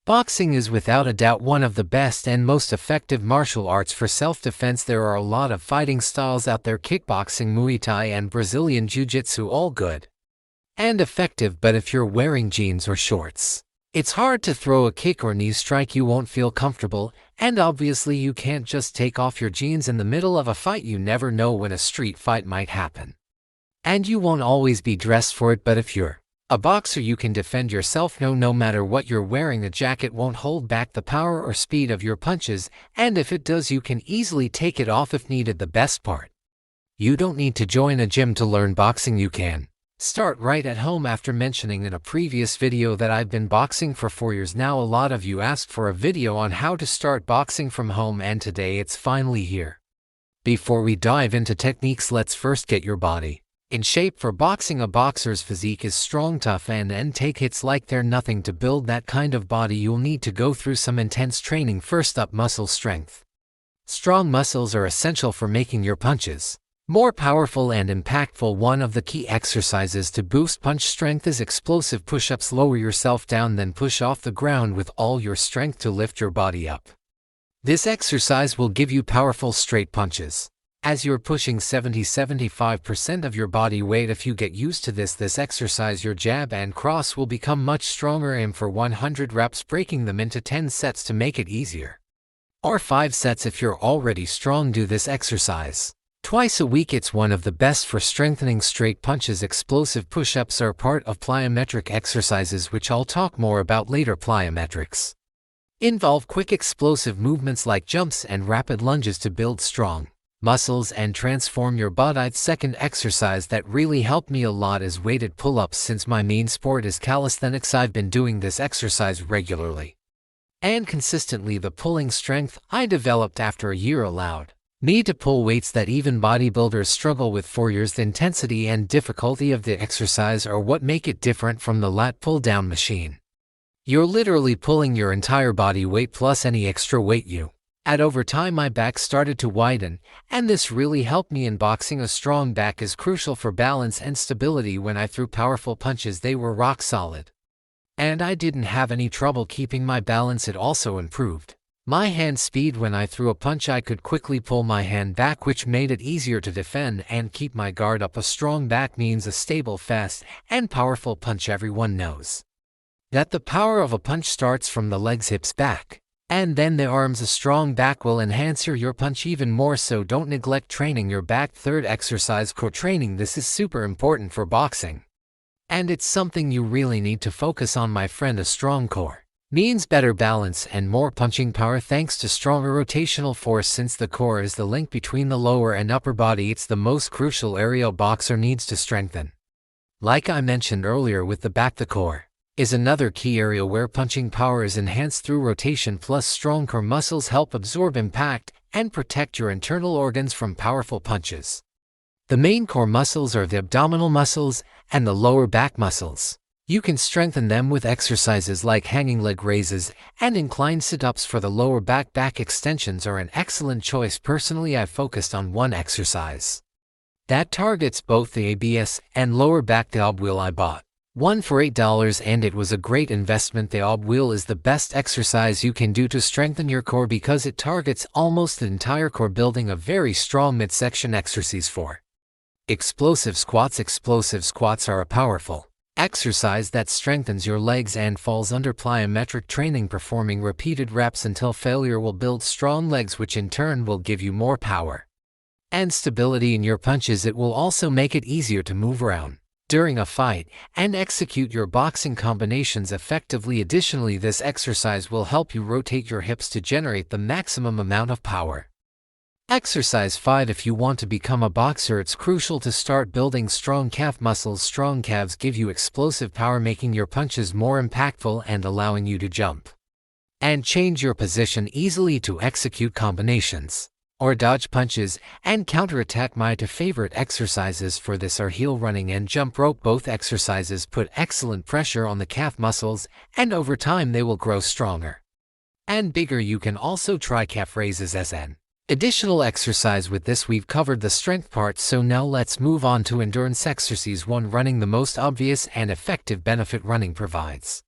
Boxing is without a doubt one of the best and most effective martial arts for self-defense. There are a lot of fighting styles out there: kickboxing, Muay Thai, and Brazilian Jiu-Jitsu, all good and effective, but if you're wearing jeans or shorts, it's hard to throw a kick or knee strike. You won't feel comfortable, and obviously you can't just take off your jeans in the middle of a fight. You never know when a street fight might happen, and you won't always be dressed for it. But if you're a boxer, you can defend yourself. No matter what you're wearing, a jacket won't hold back the power or speed of your punches, and if it does, you can easily take it off if needed. The best part: you don't need to join a gym to learn boxing. You can start right at home. After mentioning in a previous video that I've been boxing for 4 years now, a lot of you asked for a video on how to start boxing from home, and today it's finally here. Before we dive into techniques, let's first get your body in shape for boxing. A boxer's physique is strong, tough, and take hits like they're nothing. To build that kind of body, you'll need to go through some intense training. First up, muscle strength. Strong muscles are essential for making your punches more powerful and impactful. One of the key exercises to boost punch strength is explosive push-ups. Lower yourself down, then push off the ground with all your strength to lift your body up. This exercise will give you powerful straight punches, as you're pushing 70–75% of your body weight. If you get used to this exercise, your jab and cross will become much stronger. Aim for 100 reps, breaking them into 10 sets to make it easier, or 5 sets if you're already strong. Do this exercise twice a week. It's one of the best for strengthening straight punches. Explosive push-ups are part of plyometric exercises, which I'll talk more about later. Plyometrics involve quick explosive movements like jumps and rapid lunges to build strong muscles and transform your body. Second exercise that really helped me a lot is weighted pull-ups. Since my main sport is calisthenics, I've been doing this exercise regularly and consistently. The pulling strength I developed after a year allowed me to pull weights that even bodybuilders struggle with. 4 years. The intensity and difficulty of the exercise are what make it different from the lat pull-down machine. You're literally pulling your entire body weight plus any extra weight you add. Over time, my back started to widen, and this really helped me in boxing. A strong back is crucial for balance and stability. When I threw powerful punches, they were rock solid, and I didn't have any trouble keeping my balance. It also improved my hand speed. When I threw a punch, I could quickly pull my hand back, which made it easier to defend and keep my guard up. A strong back means a stable, fast, and powerful punch. Everyone knows that the power of a punch starts from the legs, hips, back, and then the arms. A strong back will enhance your punch even more, so don't neglect training your back. Third exercise, core training. This is super important for boxing, and it's something you really need to focus on, my friend. A strong core means better balance and more punching power thanks to stronger rotational force. Since the core is the link between the lower and upper body, it's the most crucial area a boxer needs to strengthen. Like I mentioned earlier with the back, the core is another key area where punching power is enhanced through rotation. Plus, strong core muscles help absorb impact and protect your internal organs from powerful punches. The main core muscles are the abdominal muscles and the lower back muscles. You can strengthen them with exercises like hanging leg raises and inclined sit-ups. For the lower back, back extensions are an excellent choice. Personally, I've focused on one exercise that targets both the abs and lower back. The ab wheel. I bought one for $8 and it was a great investment. The ab wheel is the best exercise you can do to strengthen your core because it targets almost the entire core, building a very strong midsection. Exercise 4. Explosive squats. Explosive squats are a powerful exercise that strengthens your legs and falls under plyometric training. Performing repeated reps until failure will build strong legs, which in turn will give you more power and stability in your punches. It will also make it easier to move around during a fight and execute your boxing combinations effectively. Additionally, this exercise will help you rotate your hips to generate the maximum amount of power. Exercise 5. If you want to become a boxer, it's crucial to start building strong calf muscles. Strong calves give you explosive power, making your punches more impactful and allowing you to jump and change your position easily to execute combinations or dodge punches and counterattack. My two favorite exercises for this are heel running and jump rope. Both exercises put excellent pressure on the calf muscles, and over time they will grow stronger and bigger. You can also try calf raises as an additional exercise. With this, we've covered the strength part, so now let's move on to endurance exercise 1. Running. The most obvious and effective benefit running provides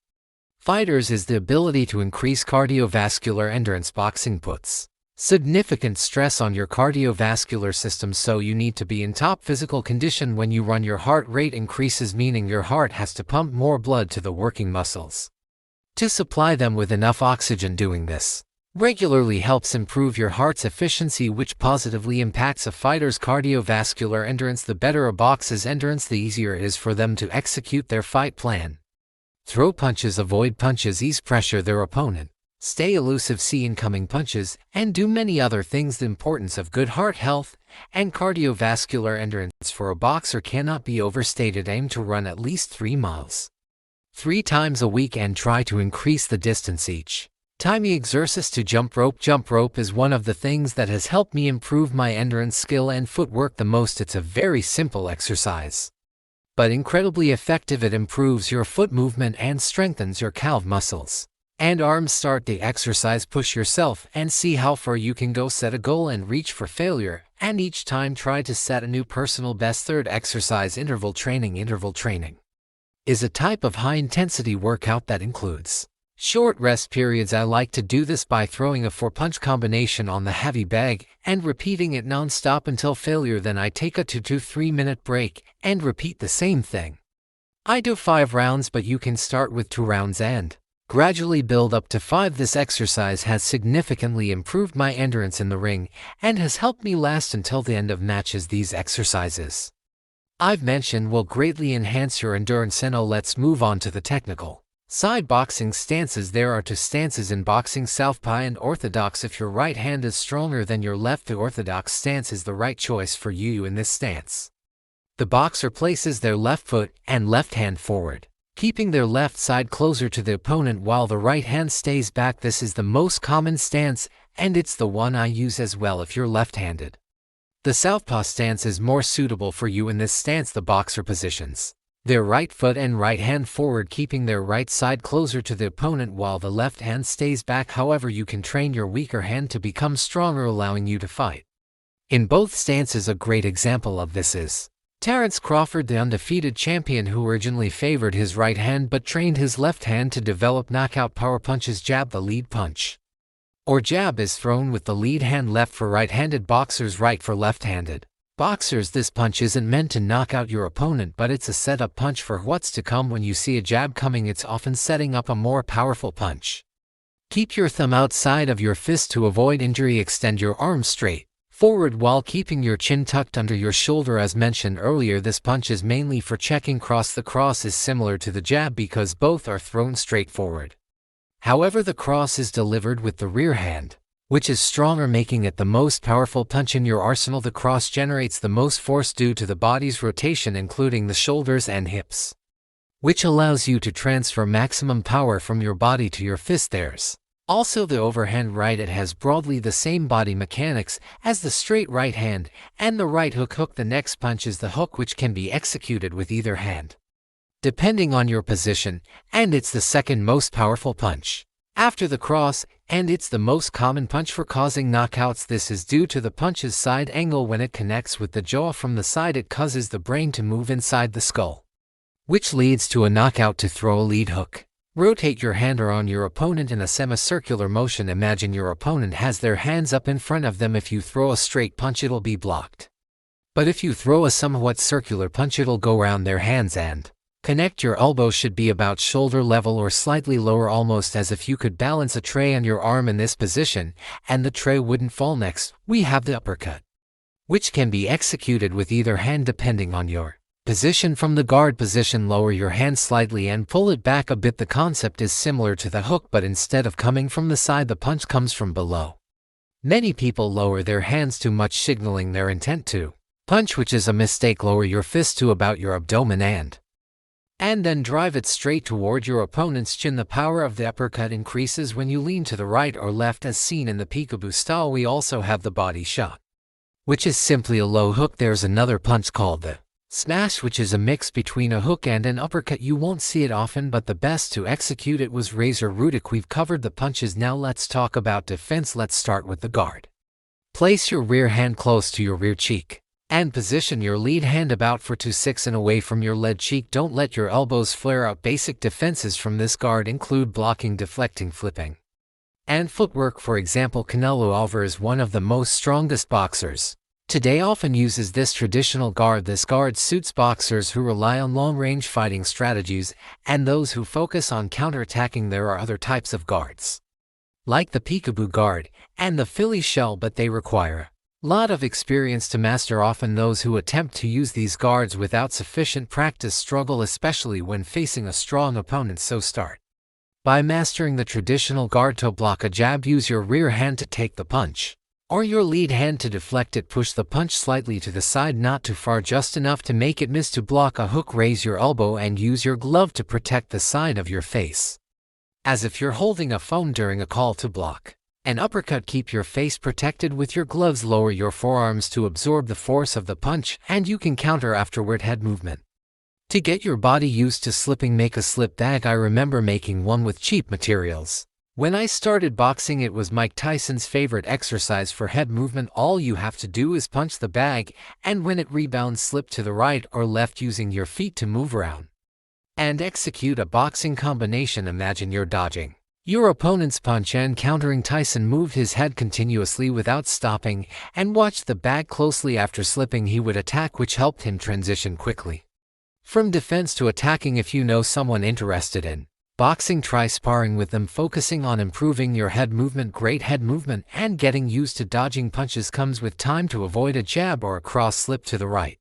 fighters is the ability to increase cardiovascular endurance. Boxing puts significant stress on your cardiovascular system, so you need to be in top physical condition. When you run, your heart rate increases, meaning your heart has to pump more blood to the working muscles to supply them with enough oxygen. Doing this regularly helps improve your heart's efficiency, which positively impacts a fighter's cardiovascular endurance. The better a boxer's endurance, the easier it is for them to execute their fight plan. Throw punches, avoid punches, ease pressure their opponent, stay elusive, see incoming punches, and do many other things. The importance of good heart health and cardiovascular endurance for a boxer cannot be overstated. Aim to run at least 3 miles 3 times a week and try to increase the distance each time you exercise. To jump rope. Jump rope is one of the things that has helped me improve my endurance skill and footwork the most. It's a very simple exercise, but incredibly effective. It improves your foot movement and strengthens your calf muscles and arms. Start the exercise, push yourself and see how far you can go. Set a goal and reach for failure, and each time try to set a new personal best. Third exercise, interval training. Interval training is a type of high-intensity workout that includes short rest periods. I like to do this by throwing a 4-punch combination on the heavy bag and repeating it non-stop until failure. Then I take a 2 to 3 minute break and repeat the same thing. I do 5 rounds, but you can start with 2 rounds and gradually build up to 5. This exercise has significantly improved my endurance in the ring and has helped me last until the end of matches. These exercises I've mentioned will greatly enhance your endurance. And now let's move on to the technical side. Boxing stances. There are 2 stances in boxing: southpaw and orthodox. If your right hand is stronger than your left, the orthodox stance is the right choice for you. In this stance, the boxer places their left foot and left hand forward, keeping their left side closer to the opponent while the right hand stays back. This is the most common stance, and it's the one I use as well if you're left-handed. The southpaw stance is more suitable for you. In this stance, the boxer positions their right foot and right hand forward, keeping their right side closer to the opponent while the left hand stays back. However, you can train your weaker hand to become stronger, allowing you to fight in both stances. A great example of this is Terence Crawford, the undefeated champion, who originally favored his right hand but trained his left hand to develop knockout power punches. Jab. The lead punch or jab is thrown with the lead hand, left for right-handed boxers, right for left-handed boxers. This punch isn't meant to knock out your opponent, but it's a setup punch for what's to come. When you see a jab coming, it's often setting up a more powerful punch. Keep your thumb outside of your fist to avoid injury. Extend your arms straight forward while keeping your chin tucked under your shoulder. As mentioned earlier, this punch is mainly for checking cross. The cross is similar to the jab because both are thrown straight forward. However, the cross is delivered with the rear hand, which is stronger, making it the most powerful punch in your arsenal. The cross generates the most force due to the body's rotation, including the shoulders and hips, which allows you to transfer maximum power from your body to your fist. There's also the overhand right. It has broadly the same body mechanics as the straight right hand and the right hook. The next punch is the hook, which can be executed with either hand, depending on your position, and it's the second most powerful punch after the cross, and it's the most common punch for causing knockouts. This is due to the punch's side angle. When it connects with the jaw from the side, it causes the brain to move inside the skull, which leads to a knockout. To throw a lead hook, rotate your hand around your opponent in a semicircular motion. Imagine your opponent has their hands up in front of them. If you throw a straight punch, it'll be blocked, but if you throw a somewhat circular punch, it'll go around their hands and connect. Your elbow should be about shoulder level or slightly lower, almost as if you could balance a tray on your arm in this position, and the tray wouldn't fall. Next, we have the uppercut, which can be executed with either hand depending on your position. From the guard position, lower your hand slightly and pull it back a bit. The concept is similar to the hook, but instead of coming from the side, the punch comes from below. Many people lower their hands too much, signaling their intent to punch, which is a mistake. Lower your fist to about your abdomen and then drive it straight toward your opponent's chin. The power of the uppercut increases when you lean to the right or left, as seen in the peekaboo style. We also have the body shot, which is simply a low hook. There's another punch called the smash, which is a mix between a hook and an uppercut. You won't see it often, but the best to execute it was Razor Rudick. We've covered the punches. Now let's talk about defense. Let's start with the guard. Place your rear hand close to your rear cheek. And position your lead hand about 4 to 6 and away from your lead cheek. Don't let your elbows flare out. Basic defenses from this guard include blocking, deflecting, flipping, and footwork. For example, Canelo Alvarez, one of the most strongest boxers today, often uses this traditional guard. This guard suits boxers who rely on long-range fighting strategies and those who focus on counterattacking. There are other types of guards, like the peekaboo guard and the Philly shell, but they require a lot of experience to master. Often those who attempt to use these guards without sufficient practice struggle, especially when facing a strong opponent. So start by mastering the traditional guard. To block a jab, use your rear hand to take the punch, or your lead hand to deflect it. Push the punch slightly to the side, not too far, just enough to make it miss. To block a hook, raise your elbow and use your glove to protect the side of your face, as if you're holding a phone during a call. To block an uppercut, keep your face protected with your gloves. Lower your forearms to absorb the force of the punch, and you can counter afterward. Head movement. To get your body used to slipping, make a slip bag. I remember making one with cheap materials. When I started boxing, it was Mike Tyson's favorite exercise for head movement. All you have to do is punch the bag, and when it rebounds, slip to the right or left using your feet to move around and execute a boxing combination. Imagine you're dodging your opponent's punch and countering. Tyson moved his head continuously without stopping and watched the bag closely. After slipping, he would attack, which helped him transition quickly from defense to attacking. If you know someone interested in boxing, try sparring with them, focusing on improving your head movement. Great head movement and getting used to dodging punches comes with time. To avoid a jab or a cross slip to the right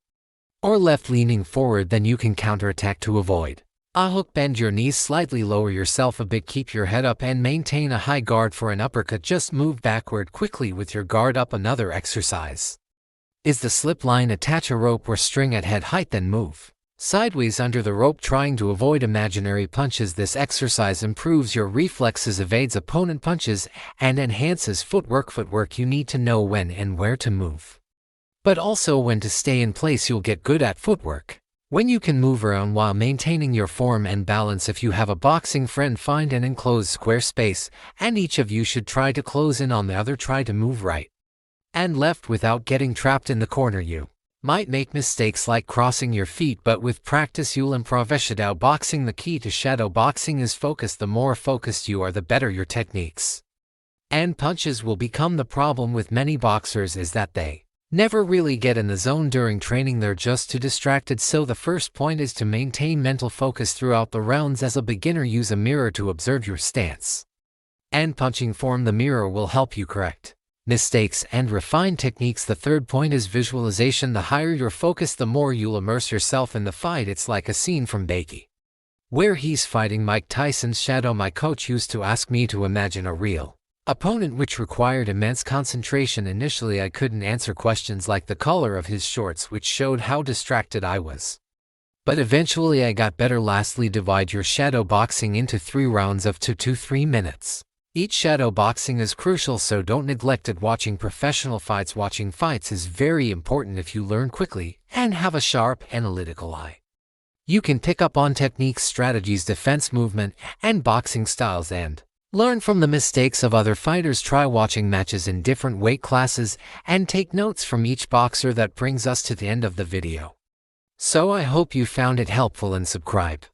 or left, leaning forward, then you can counterattack. To avoid a hook, bend your knees slightly, lower yourself a bit, keep your head up and maintain a high guard. For an uppercut, just move backward quickly with your guard up. Another exercise is the slip line. Attach a rope or string at head height, then move sideways under the rope, trying to avoid imaginary punches. This exercise improves your reflexes, evades opponent punches, and enhances footwork. Footwork, you need to know when and where to move, but also when to stay in place. You'll get good at footwork when you can move around while maintaining your form and balance. If you have a boxing friend, find an enclosed square space, and each of you should try to close in on the other. Try to move right and left without getting trapped in the corner. You might make mistakes like crossing your feet, but with practice you'll improve. Shadow boxing. The key to shadow boxing is focus. The more focused you are, the better your techniques and punches will become. The problem with many boxers is that they never really get in the zone during training. They're just too distracted. So the first point is to maintain mental focus throughout the rounds. As a beginner, use a mirror to observe your stance and punching form. The mirror will help you correct mistakes and refine techniques. The third point is visualization. The higher your focus, the more you'll immerse yourself in the fight. It's like a scene from Bakey, where he's fighting Mike Tyson's shadow. My coach used to ask me to imagine a real opponent, which required immense concentration. Initially, I couldn't answer questions like the color of his shorts, which showed how distracted I was. But eventually I got better. Lastly, divide your shadow boxing into 3 rounds of 2 to 3 minutes. Each shadow boxing is crucial, so don't neglect it. Watching professional fights. Watching fights is very important if you learn quickly and have a sharp, analytical eye. You can pick up on techniques, strategies, defense, movement, and boxing styles, and learn from the mistakes of other fighters. Try watching matches in different weight classes and take notes from each boxer. That brings us to the end of the video. So I hope you found it helpful, and subscribe